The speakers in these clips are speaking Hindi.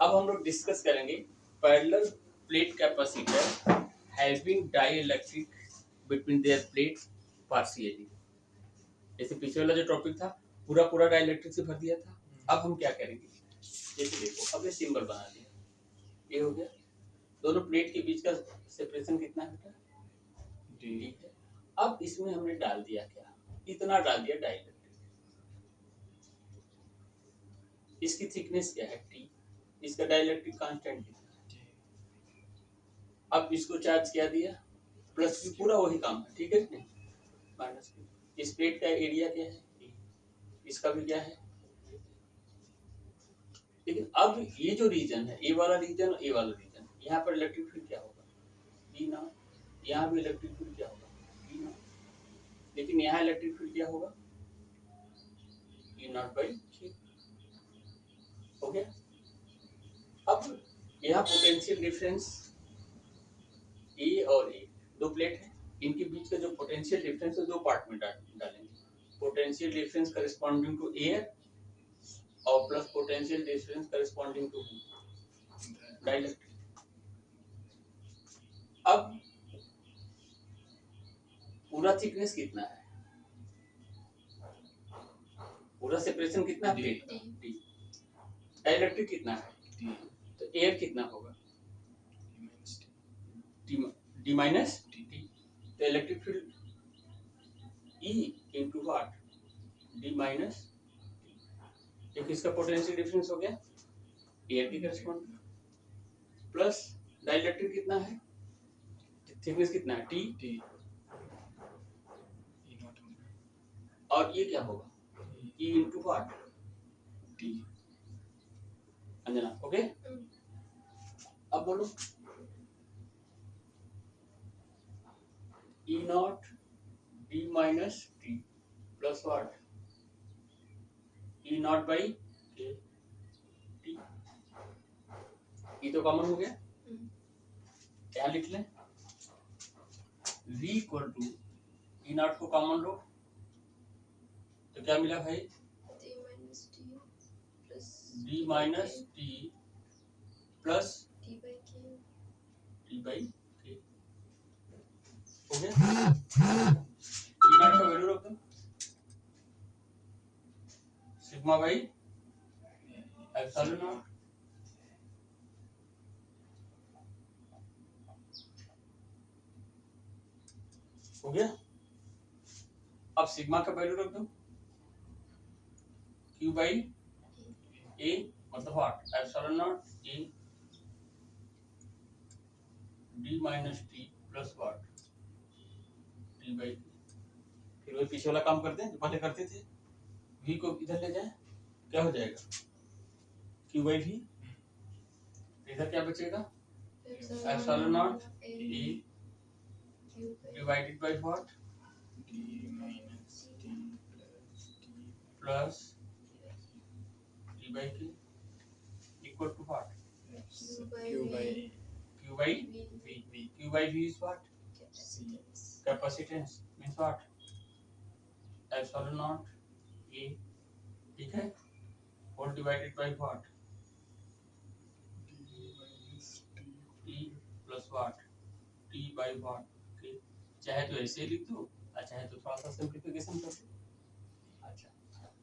अब हम लोग डिस्कस करेंगे parallel plate capacitor having dielectric between their plate partially. जैसे पीछे वाला जो टॉपिक था पूरा पूरा डाइलेक्ट्रिक से भर दिया था। अब हम क्या करेंगे, जैसे देखो अब ये सिंबल बना दिया, ये हो गया। दोनों प्लेट के बीच का सेपरेशन कितना है? ठीक है। अब इसमें हमने डाल दिया क्या, इतना डाल दिया डाइलेक्ट्रिक। इसकी थिकनेस क्या है? टी। इसका डाइलेक्ट्रिक कांस्टेंट कितना है? अब इसको चार्ज क्या दिया? प्लस भी, पूरा वही काम है, ठीक है नहीं? माइनस भी। इस प्लेट का एरिया क्या है? इसका भी क्या है? लेकिन अब ये जो रीजन है, ए वाला रीजन, ए वाला रीजन, यहाँ पर इलेक्ट्रिक फील्ड क्या होगा? ई ना। यहाँ भी इलेक्ट्रिक फील्ड क्या होगा? ई ना। लेकिन यहाँ इलेक्ट्रिक फील्ड क्या होगा? ई नॉट बाई के। हो गया। अब यहाँ पोटेंशियल डिफरेंस ए और ए, दो प्लेट है, इनके बीच का जो पोटेंशियल डिफरेंस है दो पार्ट में डालेंगे। Potential difference corresponding to air और plus potential difference corresponding to dielectric. अब पूरा थिकनेस कितना है? पूरा सेपरेशन कितना है प्लेट का? डी। डाइलेक्ट्रिक कितना है? डी। तो एयर कितना होगा? D minus D. तो electric field E into what? D minus. एक इसका पोटेंशियल डिफरेंस हो गया एयर की करस्पॉन्डिंग, प्लस डाइलेक्ट्रिक कितना है? थिकनेस कितना है? टी। टी। और ये क्या होगा? E into what? T. Anjana okay. अब बोलो E naught D minus T plus what? E naught by K T. ये तो कॉमन हो गया, क्या लिख लें? v equal to E naught को कॉमन लो तो क्या मिला भाई? D minus T plus T by K. हो गया। ई नॉट का वैल्यू रख दो, सिग्मा बाई एप्सिलॉन नॉट। हो गया। अब सिग्मा का वैल्यू रख दो, क्यू बाई ए मतलब what? Epsilon not A D minus T plus what? T by. फिर वही पीछे वाला काम करते हैं जो पहले करते थे, v को इधर ले जाए क्या हो जाएगा? q by v। इधर क्या बचेगा? Epsilon naught e divided by what? d minus t plus t by k equal to what? q by v। q by v is what? c। Capacitance means what? Epsilon naught a, ठीक है, और divided by what? t plus what? t by what? okay. चाहे तो ऐसे लिख दो, चाहे तो थोड़ा सा सिंपलीफिकेशन कर दो। अच्छा,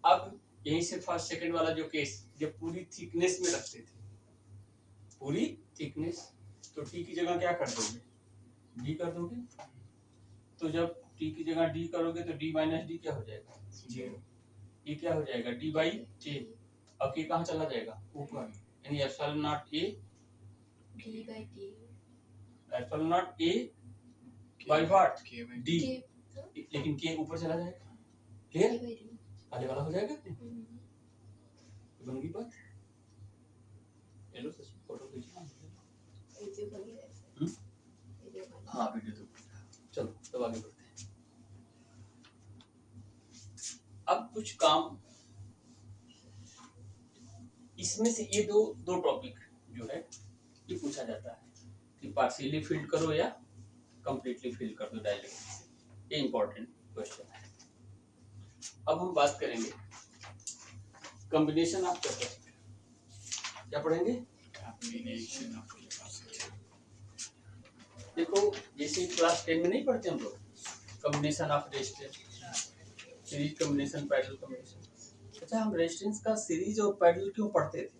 अब यहीं से फर्स्ट सेकंड वाला जो केस जब पूरी थिकनेस में रखते थे, पूरी थिकनेस, तो टी की जगह क्या कर दोगे? डी कर दोगे। तो जब टी की जगह डी करोगे तो डी माइनस डी क्या हो जाएगा? 0। ये क्या हो जाएगा? डी बाई के। अब के कहाँ चला जाएगा? ऊपर, यानी epsilon not A D by D, epsilon not a by what? D. लेकिन के ऊपर चला जाएगा, क्लियर? आगे वाला हो जाएगा। बन गई बात। हेलो सर, फोटो खींचना हाँ वीडियो तो चलो तब आगे बढ़ते हैं। अब कुछ काम इसमें से ये दो टॉपिक जो है ये पूछा जाता है कि पार्शियली फिल्ड करो या कंप्लीटली फिल कर दो डायरेक्टली। ये इंपॉर्टेंट क्वेश्चन है। अब हम बात करेंगे कॉम्बिनेशन ऑफ कैपेसिटर। क्या पढ़ेंगे? Combination of capacitance. देखो जैसे क्लास 10 में नहीं पढ़ते हम लोग combination of resistance, series combination, parallel combination. अच्छा, हम रेजिस्टेंस का सीरीज और पैरेलल क्यों पढ़ते थे?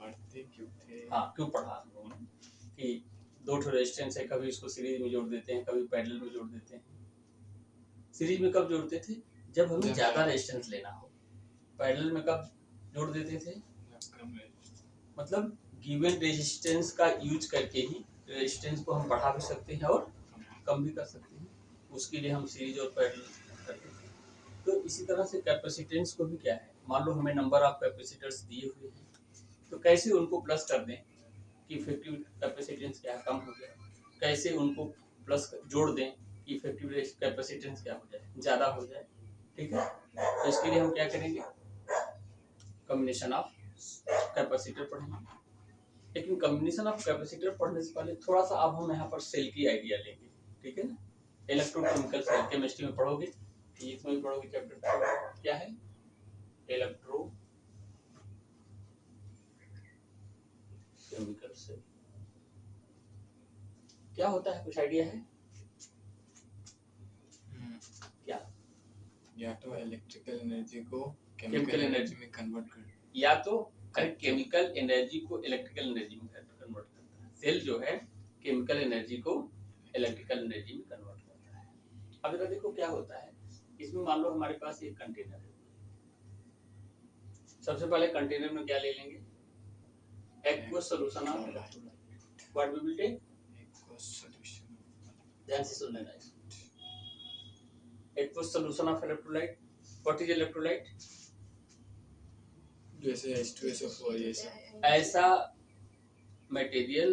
पढ़ते क्यों थे? हाँ, क्यों पढ़ा हम लोगों ने कि दो ठो रेजिस्टेंस है, कभी इसको सीरीज में जोड़ देते हैं, कभी पैरेलल में जोड़ देते हैं। सीरीज में कब जोड़ते थे? जब हमें ज्यादा रेजिस्टेंस लेना हो। पैरेलल में कब जोड़ देते थे? मतलब गिवन रेजिस्टेंस का यूज करके ही रेजिस्टेंस को हम बढ़ा भी सकते हैं और कम भी कर सकते हैं, उसके लिए हम सीरीज और पैरेलल करते हैं। तो इसी तरह से कैपेसिटेंस को भी क्या है, मान लो हमें नंबर ऑफ कैपेसिटर्स दिए हुए हैं, तो कैसे उनको प्लस कर दें कि इफेक्टिव कैपेसिटेंस क्या कम हो जाए, कैसे उनको प्लस जोड़ दें कि इफेक्टिव कैपेसिटेंस क्या हो जाए, ज़्यादा हो जाए। ठीक है, तो इसके लिए हम क्या करेंगे, कॉम्बिनेशन ऑफ कैपेसिटर पढ़ेंगे। लेकिन कॉम्बिनेशन ऑफ कैपेसिटर पढ़ने से पहले थोड़ा सा अब हम यहाँ पर सेल की आइडिया लेंगे। ठीक है ना, इलेक्ट्रोकेमिकल सेल केमिस्ट्री में पढ़ोगे, फिजिक्स में भी पढ़ोगे, चैप्टर क्या है, इलेक्ट्रो केमिकल सेल। क्या होता है, कुछ आइडिया है क्या? या तो इलेक्ट्रिकल एनर्जी को केमिकल केमिकल एनर्जी एनर्जी में कन्वर्ट कर, या तो केमिकल एनर्जी को इलेक्ट्रिकल एनर्जी में कन्वर्ट करता है। सेल जो है केमिकल एनर्जी को इलेक्ट्रिकल एनर्जी में कन्वर्ट करता है। अब इधर देखो क्या होता है, इसमें मान लो हमारे पास एक कंटेनर है। सबसे पहले कंटेनर में क्या ले लेंगे, aqueous solution of electrolyte. What we will take, aqueous solution, ध्यान से सुन लेना। Aqueous solution of electrolyte. What is electrolyte? जैसे H2SO4 जैसा ऐसा मटेरियल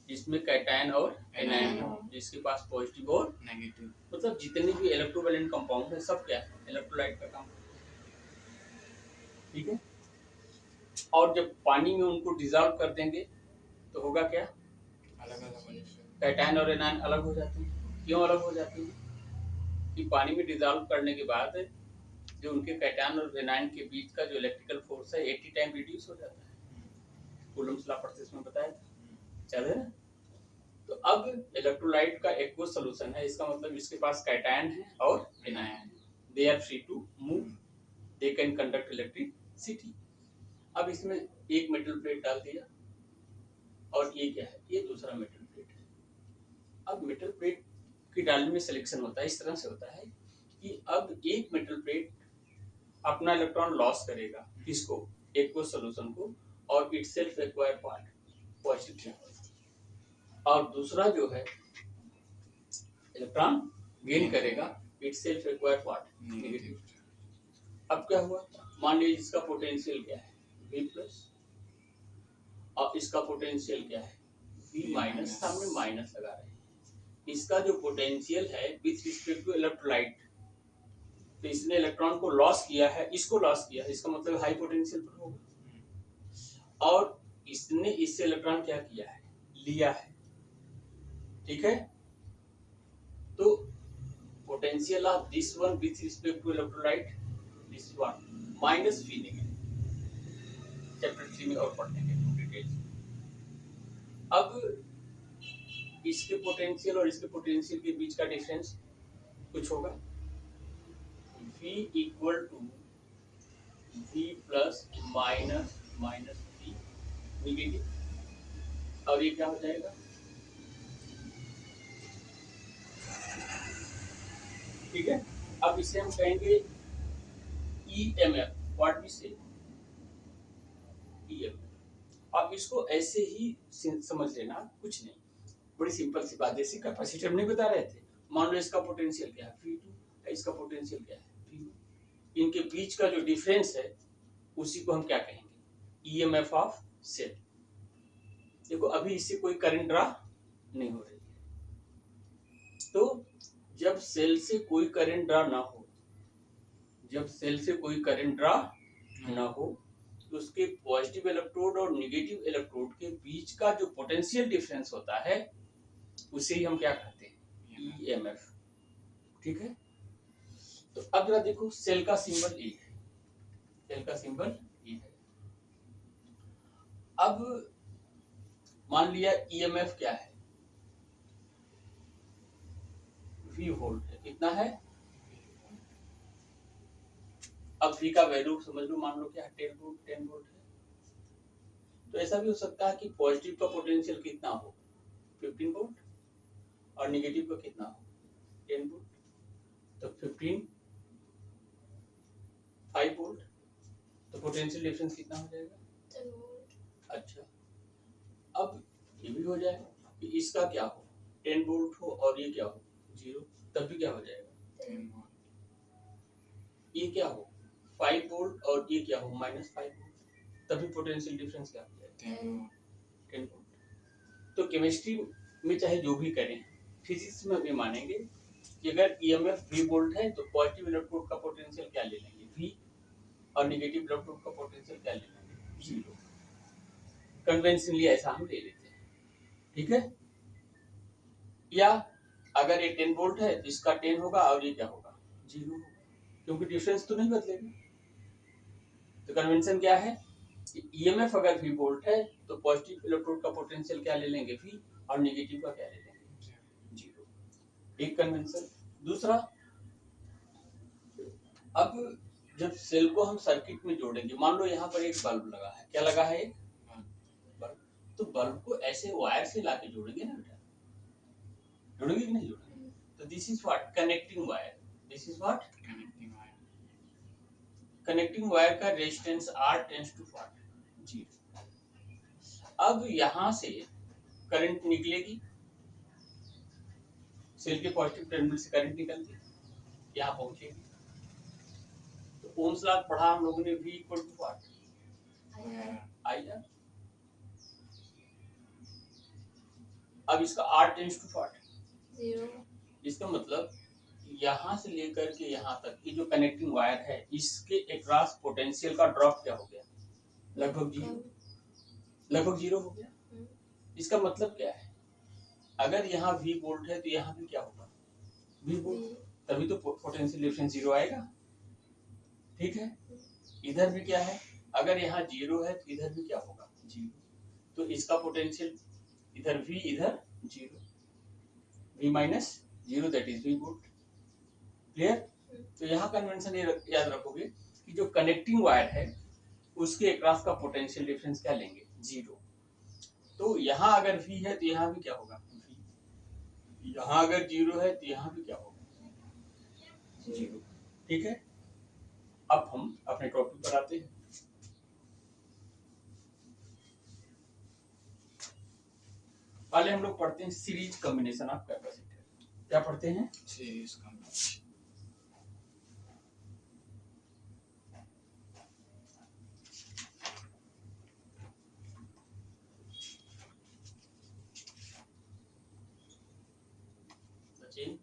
जिसमें कैटायन और एनायन हो, जिसके पास पॉजिटिव और नेगेटिव, मतलब जितने भी इलेक्ट्रोवैलेंट कंपाउंड है सब क्या है, इलेक्ट्रोलाइट का काम। ठीक है, और जब पानी में उनको डिसॉल्व कर देंगे तो होगा क्या, अलग अलग हो जाएगा, कैटायन और एनायन अलग हो जाते हैं। क्यों अलग हो जाते हैं? कि पानी में डिसॉल्व करने के बाद जो उनके कैटायन और एनायन के बीच का जो इलेक्ट्रिकल फोर्स है 80 टाइम रिड्यूस हो जाता है। कूलम्स लॉ पढ़ते इसमें बताया था, चल ना। तो अब इलेक्ट्रोलाइट का एक्वस सॉल्यूशन है, इसका मतलब इसके पास कैटायन है और एनायन है, they are free to move, they can conduct electricity. अब इसमें एक मेटल प्लेट डाल दिया और ये क्या है, ये दूसरा मेटल प्लेट है। अब मेटल प्लेट की डालने में सिलेक्शन होता है, इस तरह से होता है कि अब एक मेटल प्लेट अपना इलेक्ट्रॉन लॉस करेगा, किसको, एक्वस सॉल्यूशन को, और इटसेल्फ एक्वायर पार्ट पॉजिटिव, और दूसरा जो है इलेक्ट्रॉन गेन करेगा, इटसेल्फ एक्वायर पार्ट नेगेटिव। अब क्या हुआ, मान लीजिए इसका पोटेंशियल क्या है, V प्लस, और इसका पोटेंशियल क्या है, V माइनस, सामने माइनस लगा रहे हैं। इसका जो पोटेंशियल है विथ रिस्पेक्ट टू इलेक्ट्रोलाइट, तो इसने इलेक्ट्रॉन को लॉस किया है, इसको लॉस किया है, इसका मतलब हाई पोटेंशियल पर होगा। और इसने इससे इलेक्ट्रॉन क्या किया है, लिया है। ठीक है, तो potential of this one with respect to electrolyte, this one minus V negative, chapter 3 में और पढ़ने के डिटेल्स। अब इसके पोटेंशियल और इसके पोटेंशियल के बीच का डिफरेंस कुछ होगा, V equal to V plus minus minus V negative, और ये क्या हो जाएगा, ठीक है। अब इसे हम कहेंगे EMF, व्हाट वी से EMF। अब इसको ऐसे ही समझ लेना, कुछ नहीं, बड़ी सिंपल सी बात, जैसे कैपेसिटर नहीं बता रहे थे, मान लो इसका पोटेंशियल क्या है V2, इसका पोटेंशियल क्या है V1, इनके बीच का जो डिफरेंस है उसी को हम क्या कहेंगे, EMF ऑफ सेल। देखो अभी इससे कोई करंट ड्रा नहीं हो रही है, तो जब सेल से कोई करंट ड्रा ना हो, जब सेल से कोई करंट ड्रा ना हो, तो उसके पॉजिटिव इलेक्ट्रोड और नेगेटिव इलेक्ट्रोड के बीच का जो पोटेंशियल डिफरेंस होता है उसे ही हम क्या कहते हैं, EMF। ठीक है, तो अब जरा देखो सेल का सिंबल E है, सेल का सिंबल E है, लिया ईएमएफ क्या है, V वोल्ट है, कितना है, अब V का वैल्यू समझ लो, मान लो क्या है 10 वोल्ट है। तो ऐसा भी हो सकता है कि पॉजिटिव का पोटेंशियल कितना हो 15 वोल्ट और नेगेटिव का कितना हो 10 वोल्ट, तो 15 5 वोल्ट, तो पोटेंशियल डिफरेंस कितना हो जाएगा 10 वोल्ट। अच्छा, अब ये भी हो जाए कि इसका क्या हो 10 वोल्ट हो और ये क्या हो 0, तब भी क्या हो जाएगा 10 वोल्ट। ये क्या हो 5 वोल्ट और ये क्या हो -5 वोल्ट, तभी पोटेंशियल डिफरेंस क्या हो जाएगा 10 वोल्ट। 10 वोल्ट। तो केमिस्ट्री में चाहे जो भी करें, फिजिक्स में भी मानेंगे कि अगर ईएमएफ V वोल्ट है तो पॉजिटिव इलेक्ट्रोड का पोटेंशियल क्या ले लेंगे V, और नेगेटिव इलेक्ट्रोड का पोटेंशियल क्या ले लेंगे 0। कन्वेंशनली ऐसा हम ले लेते हैं, ठीक है। या अगर ये 10 वोल्ट है तो इसका 10 होगा और ये क्या होगा 0 होगा, क्योंकि डिफरेंस तो नहीं बदलेगा। तो कन्वेंशन क्या है, ईएमएफ अगर V वोल्ट है तो पॉजिटिव इलेक्ट्रोड का पोटेंशियल क्या ले लेंगे V, और नेगेटिव का क्या ले लेंगे 0। एक कन्वेंशन। दूसरा, अब जब सेल को हम सर्किट में जोड़ेंगे, मान लो यहाँ पर एक बल्ब लगा है, क्या लगा है एक बल्ब, तो बल्ब को ऐसे वायर से लाके जोड़ेंगे ना बेटा, जोड़ेंगे कि नहीं जोड़ेंगे, तो this is what connecting wire, this is what Connecting wire. Connecting wire का resistance R tends to what 0। अब यहाँ से करंट निकलेगी, सेल के पॉजिटिव टर्मिनल से करंट निकलती यहाँ पहुंचेगी, तो ओम्स लॉ पढ़ा हम लोगों ने, V equal to what IR। अब इसका R टेंड्स टू व्हाट 0। इसका मतलब यहाँ से लेकर के यहाँ तक ये जो कनेक्टिंग वायर है, इसके अक्रॉस पोटेंशियल का ड्रॉप क्या हो गया, लगभग 0 हो गया। इसका मतलब क्या है, अगर यहाँ V वोल्ट है तो यहाँ भी क्या होगा V वोल्ट, तभी तो पोटेंशियल डिफरेंस 0 आएगा, ठीक है। इधर भी क्या है, अगर यहाँ 0 है तो इधर भी क्या होगा 0, तो इसका पोटेंशियल इधर V इधर 0, V minus 0 that is V volt. Clear. तो यहाँ कन्वेंशन याद रखोगे कि जो कनेक्टिंग वायर है उसके अक्रॉस का पोटेंशियल डिफरेंस क्या लेंगे 0। तो यहाँ अगर V है तो यहाँ भी क्या होगा V, यहाँ अगर 0 है तो यहाँ भी क्या होगा 0, ठीक है। अब हम अपने टॉपिक पर आते हैं। पहले हम लोग पढ़ते हैं सीरीज कॉम्बिनेशन ऑफ कैपेसिटर। क्या पढ़ते हैं, Series combination. सचिन